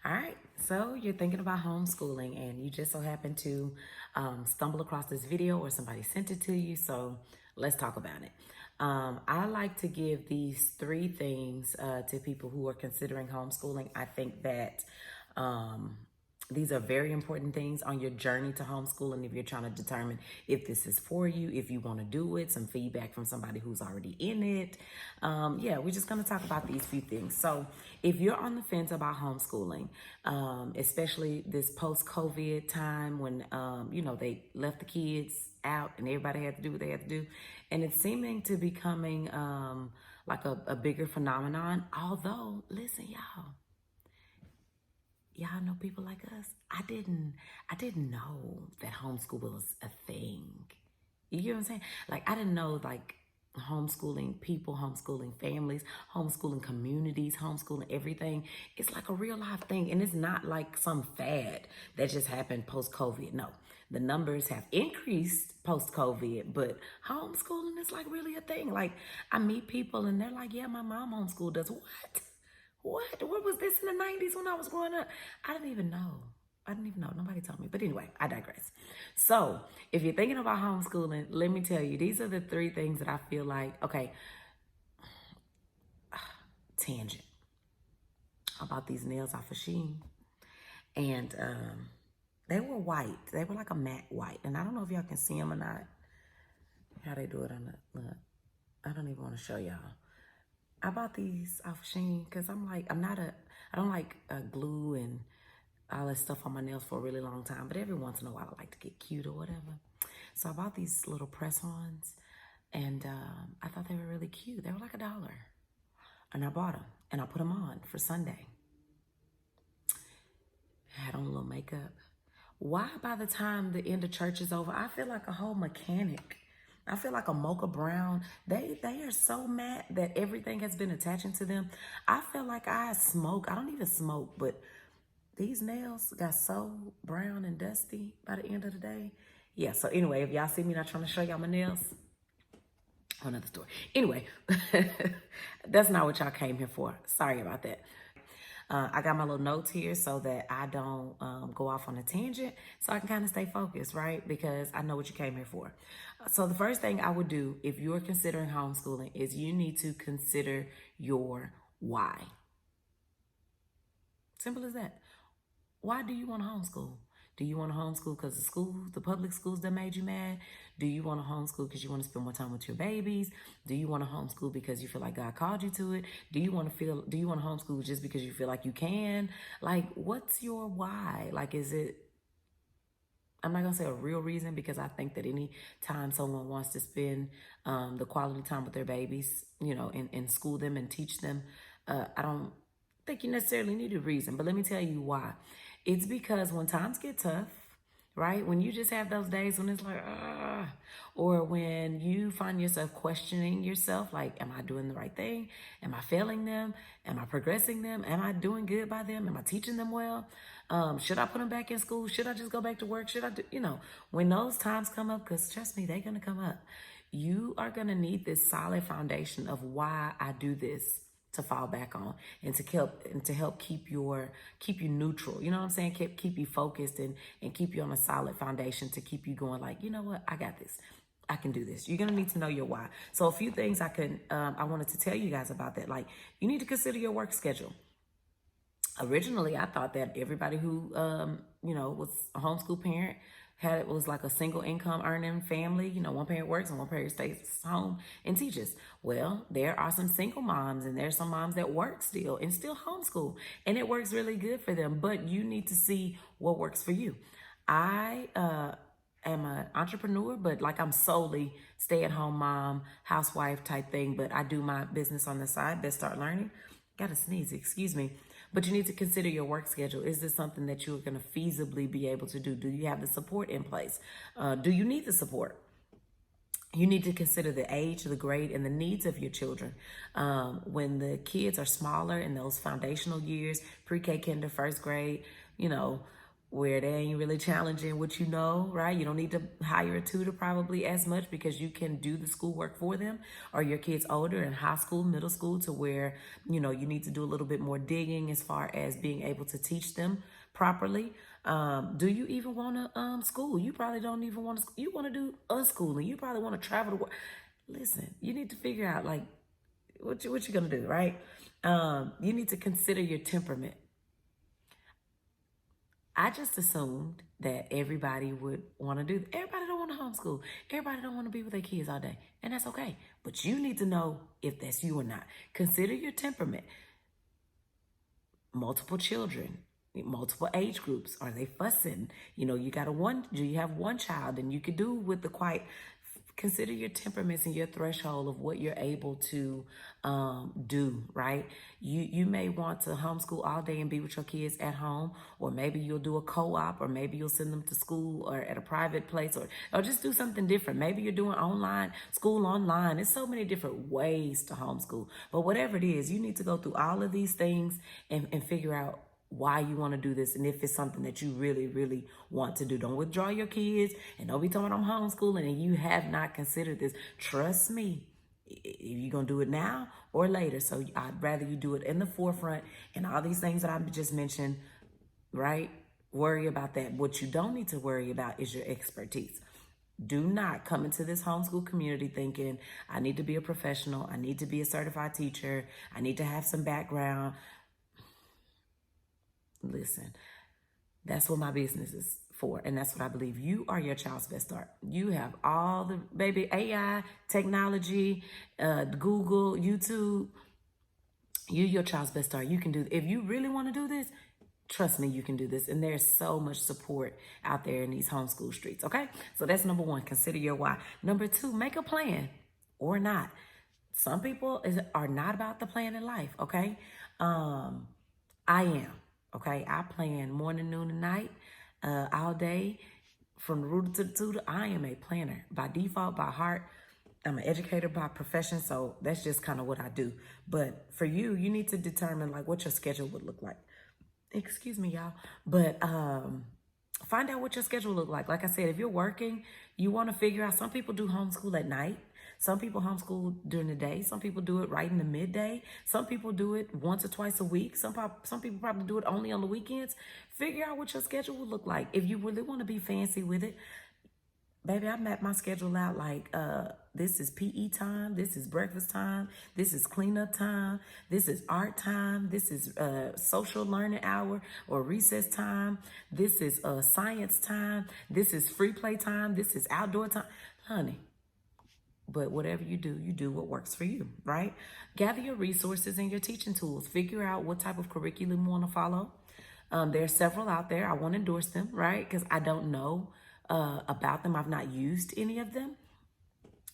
All right, so you're thinking about homeschooling and you just so happen to stumble across this video or somebody sent it to you, so let's talk about it. I like to give these three things to people who are considering homeschooling. I think that um, these are very important things on your journey to homeschooling if you're trying to determine if this is for you, if you want to do it, some feedback from somebody who's already in it. Yeah, we're just going to talk about these few things. So if you're on the fence about homeschooling, especially this post-COVID time when, they left the kids out and everybody had to do what they had to do, and it's seeming to becoming like a bigger phenomenon. Although, listen, y'all know people like us. I didn't know that homeschool was a thing. You get what I'm saying? Like, I didn't know, like, homeschooling people, homeschooling families, homeschooling communities, homeschooling everything. It's like a real life thing. And it's not like some fad that just happened post-COVID. No, the numbers have increased post-COVID, but homeschooling is like really a thing. Like, I meet people and they're like, yeah, my mom homeschooled us. What was this in the 90s when I was growing up? I didn't even know. Nobody told me. But anyway, I digress. So if you're thinking about homeschooling, let me tell you, these are the three things that I feel like, okay, tangent. I bought these nails off of Shein. And they were white. They were like a matte white. And I don't know if y'all can see them or not. How they do it on the, look. I don't even want to show y'all. I bought these off of Shein because I don't like glue and all that stuff on my nails for a really long time, but every once in a while I like to get cute or whatever. So I bought these little press-ons and I thought they were really cute. They were like $1. And I bought them and I put them on for Sunday. I had on a little makeup. Why by the time the end of church is over, I feel like a whole mechanic. I feel like a mocha brown. They are so matte that everything has been attaching to them. I feel like I smoke. I don't even smoke, but these nails got so brown and dusty by the end of the day. Yeah, so anyway, if y'all see me not trying to show y'all my nails, another story. Anyway, that's not what y'all came here for. Sorry about that. I got my little notes here so that I don't go off on a tangent, so I can kind of stay focused, right? Because I know what you came here for. So the first thing I would do if you're considering homeschooling is you need to consider your why. Simple as that. Why do you want to homeschool? Do you want to homeschool because the public schools that made you mad? Do you want to homeschool because you want to spend more time with your babies? Do you want to homeschool because you feel like God called you to it? Do you want to homeschool just because you feel like you can? Like, what's your why? Like, is it, I'm not going to say a real reason because I think that any time someone wants to spend the quality time with their babies, and school them and teach them, I don't think you necessarily need a reason, but let me tell you why. It's because when times get tough, right? When you just have those days when it's like, or when you find yourself questioning yourself, like, am I doing the right thing? Am I failing them? Am I progressing them? Am I doing good by them? Am I teaching them well? Should I put them back in school? Should I just go back to work? Should I do, when those times come up, because trust me, they're going to come up. You are going to need this solid foundation of why I do this to fall back on and to help keep you neutral. You know what I'm saying? Keep you focused and keep you on a solid foundation to keep you going like, you know what? I got this. I can do this. You're going to need to know your why. So a few things I wanted to tell you guys about that. Like, you need to consider your work schedule. Originally, I thought that everybody who, was a homeschool parent was like a single income earning family. One parent works and one parent stays home and teaches. Well, there are some single moms and there's some moms that work still and still homeschool, and it works really good for them. But you need to see what works for you. I am an entrepreneur, but like I'm solely stay-at-home mom, housewife type thing. But I do my business on the side. Best Start Learning. Gotta sneeze, excuse me. But you need to consider your work schedule. Is this something that you're going to feasibly be able to do? Do you have the support in place? Do you need the support? You need to consider the age, the grade, and the needs of your children. When the kids are smaller in those foundational years, pre-K, kinder, first grade, where they ain't really challenging what you know, right? You don't need to hire a tutor probably as much because you can do the schoolwork for them. Or your kids older in high school, middle school, to where, you know, you need to do a little bit more digging as far as being able to teach them properly. Do you even want to school? You probably don't even want to. You want to do unschooling. You probably want to travel to work. Listen, you need to figure out like what you gonna do, right? You need to consider your temperament. I just assumed that everybody would want to do. Everybody don't want to homeschool. Everybody don't want to be with their kids all day, and that's okay. But you need to know if that's you or not. Consider your temperament. Multiple children, multiple age groups. Are they fussing? You know, do you have one child, and you could do with the quiet. Consider your temperaments and your threshold of what you're able to do, right? You may want to homeschool all day and be with your kids at home, or maybe you'll do a co-op, or maybe you'll send them to school or at a private place, or just do something different. Maybe you're doing school online. There's so many different ways to homeschool. But whatever it is, you need to go through all of these things and figure out why you want to do this, and if it's something that you really, really want to do. Don't withdraw your kids, and don't be talking about I'm homeschooling and you have not considered this. Trust me, you're going to do it now or later. So I'd rather you do it in the forefront, and all these things that I just mentioned, right? Worry about that. What you don't need to worry about is your expertise. Do not come into this homeschool community thinking, I need to be a professional. I need to be a certified teacher. I need to have some background. Listen, that's what my business is for. And that's what I believe. You are your child's best start. You have all the baby AI, technology, Google, YouTube. You're your child's best start. You can do, if you really want to do this, trust me, you can do this. And there's so much support out there in these homeschool streets. Okay. So that's number one. Consider your why. Number two, make a plan or not. Some people are not about the plan in life. Okay. I am. Okay, I plan morning, noon, and night, all day, from the rooter to the tutor. I am a planner by default, by heart. I'm an educator by profession, so that's just kind of what I do. But for you, you need to determine like what your schedule would look like. Excuse me, y'all. But find out what your schedule look like. Like I said, if you're working, you want to figure out. Some people do homeschool at night. Some people homeschool during the day. Some people do it right in the midday. Some people do it once or twice a week. Some people probably do it only on the weekends. Figure out what your schedule will look like. If you really want to be fancy with it, baby, I map my schedule out like this is PE time, this is breakfast time, this is cleanup time, this is art time, this is social learning hour or recess time, this is science time, this is free play time, this is outdoor time. Honey, but whatever you do what works for you, right? Gather your resources and your teaching tools. Figure out what type of curriculum you want to follow. There are several out there. I won't endorse them, right? Because I don't know about them. I've not used any of them.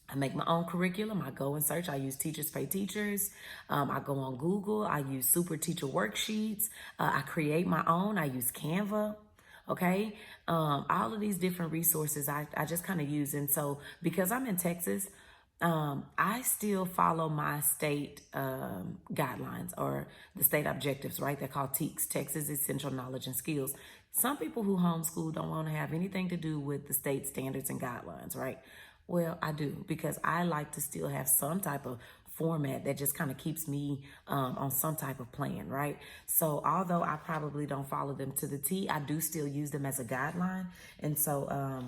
I make my own curriculum. I go and search. I use Teachers Pay Teachers. I go on Google. I use Super Teacher Worksheets. I create my own. I use Canva. Okay. All of these different resources I just kind of use. And so because I'm in Texas, I still follow my state guidelines or the state objectives, right? They're called TEKS, Texas Essential Knowledge and Skills. Some people who homeschool don't want to have anything to do with the state standards and guidelines, right? Well, I do, because I like to still have some type of format that just kind of keeps me on some type of plan, right? So although I probably don't follow them to the T, I do still use them as a guideline. And so,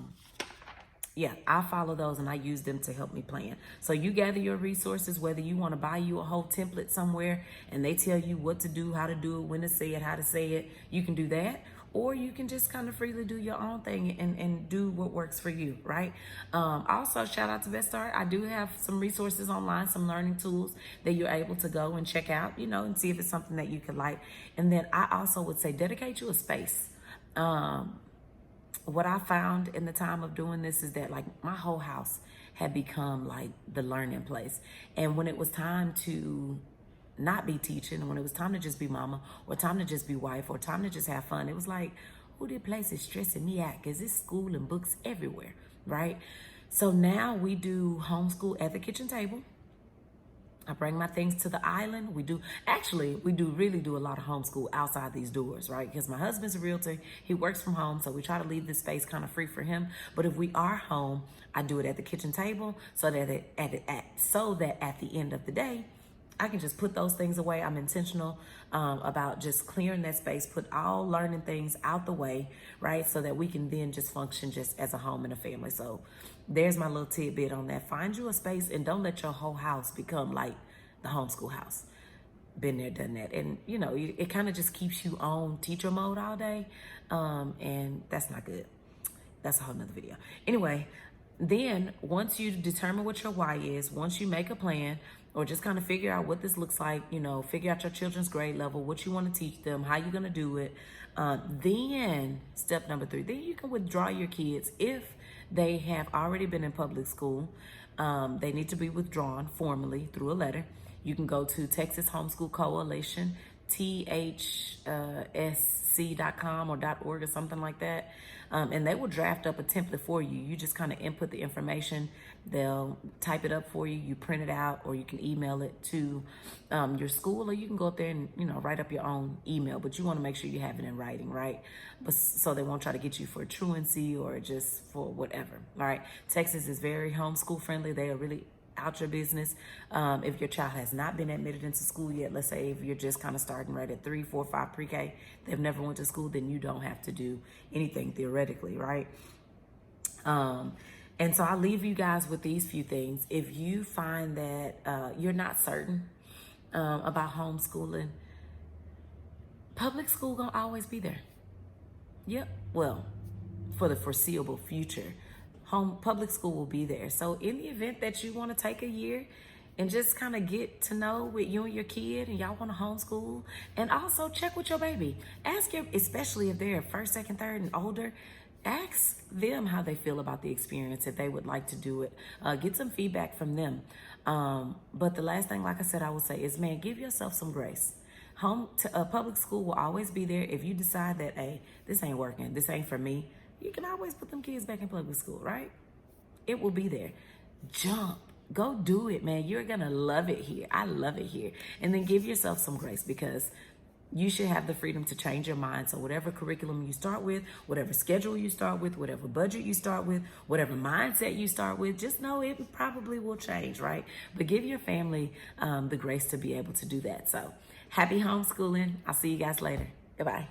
yeah, I follow those and I use them to help me plan. So you gather your resources, whether you want to buy you a whole template somewhere and they tell you what to do, how to do it, when to say it, how to say it, you can do that. Or you can just kind of freely do your own thing and do what works for you, right? Also, shout out to Best Start. I do have some resources online, some learning tools that you're able to go and check out, you know, and see if it's something that you could like. And then I also would say dedicate you a space. What I found in the time of doing this is that like my whole house had become like the learning place. And when it was time to not be teaching, when it was time to just be mama or time to just be wife or time to just have fun, it was like, who this place is stressing me out? Because it's school and books everywhere, right? So now we do homeschool at the kitchen table. I bring my things to the island. We do really do a lot of homeschool outside these doors, right? Because my husband's a realtor. He works from home, so we try to leave this space kind of free for him. But if we are home, I do it at the kitchen table so that at the end of the day, I can just put those things away. I'm intentional about just clearing that space, put all learning things out the way, right? So that we can then just function just as a home and a family. So there's my little tidbit on that. Find you a space and don't let your whole house become like the homeschool house. Been there, done that. And, it kind of just keeps you on teacher mode all day. And that's not good. That's a whole nother video. Anyway, then once you determine what your why is, once you make a plan or just kind of figure out what this looks like, figure out your children's grade level, what you want to teach them, how you're going to do it. Then step number 3, then you can withdraw your kids if they have already been in public school. They need to be withdrawn formally through a letter. You can go to Texas Homeschool Coalition, THSC.com or .org or something like that. And they will draft up a template for you. You just kind of input the information. They'll type it up for you. You print it out, or you can email it to your school, or you can go up there and, write up your own email. But you want to make sure you have it in writing, right? But so they won't try to get you for truancy or just for whatever. All right. Texas is very homeschool friendly. They are really out your business. If your child has not been admitted into school yet, let's say if you're just kind of starting right at 3, 4, 5 pre-K, they've never went to school, then you don't have to do anything theoretically, right? And so I'll leave you guys with these few things. If you find that you're not certain about homeschooling, public school gonna always be there. Yep. Well, for the foreseeable future, public school will be there. So in the event that you want to take a year and just kind of get to know with you and your kid and y'all want to homeschool, and also check with your baby. Ask your, especially if they're first, second, third, and older, ask them how they feel about the experience, if they would like to do it. Get some feedback from them. But the last thing, like I said, I would say is, man, give yourself some grace. Public school will always be there. If you decide that, hey, this ain't working, this ain't for me, you can always put them kids back in public school, right? It will be there. Jump. Go do it, man. You're going to love it here. I love it here. And then give yourself some grace, because you should have the freedom to change your mind. So whatever curriculum you start with, whatever schedule you start with, whatever budget you start with, whatever mindset you start with, just know it probably will change, right? But give your family the grace to be able to do that. So happy homeschooling. I'll see you guys later. Goodbye.